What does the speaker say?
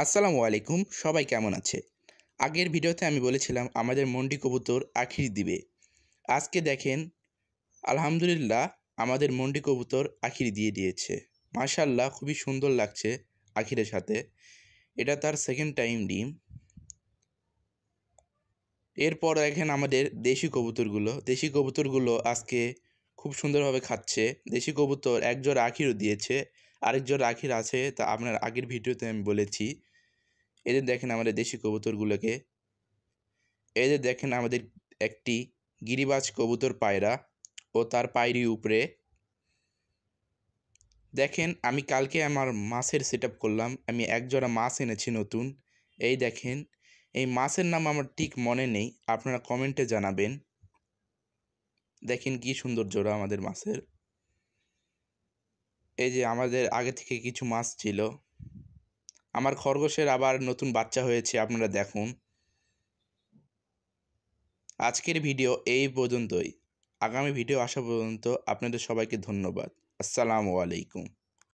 আসসালামু আলাইকুম, সবাই কেমন আছে? আগের ভিডিওতে আমি বলেছিলাম আমাদের মন্ডি কবুতর আখির দিবে। আজকে দেখেন আলহামদুলিল্লাহ আমাদের মন্ডি কবুতর আখির দিয়ে দিয়েছে। মাশাআল্লাহ খুবই সুন্দর লাগছে আখিরের সাথে। এটা তার সেকেন্ড টাইম ডিম। এরপর দেখেন আমাদের দেশি কবুতরগুলো আজকে খুব সুন্দরভাবে খাচ্ছে। দেশি কবুতর এক জোড়া আখিরও দিয়েছে, আরেক জোড়া আখির আছে তা আপনার আগের ভিডিওতে আমি বলেছি। এদের দেখেন আমাদের দেশি কবুতরগুলোকে। এই যে দেখেন আমাদের একটি গিরিবাজ কবুতর পায়রা ও তার পায়রি উপরে। দেখেন আমি কালকে আমার মাছের সেট আপ করলাম, আমি এক জোড়া মাছ এনেছি নতুন। এই দেখেন, এই মাছের নাম আমার ঠিক মনে নেই, আপনারা কমেন্টে জানাবেন। দেখেন কি সুন্দর জোড়া আমাদের মাছের। এই যে আমাদের আগে থেকে কিছু মাছ ছিল। আমার খরগোশের আবার নতুন বাচ্চা হয়েছে, আপনারা দেখুন। আজকের ভিডিও এই পর্যন্তই। আগামী ভিডিও আসা পর্যন্ত আপনাদের সবাইকে ধন্যবাদ। আসসালামু আলাইকুম।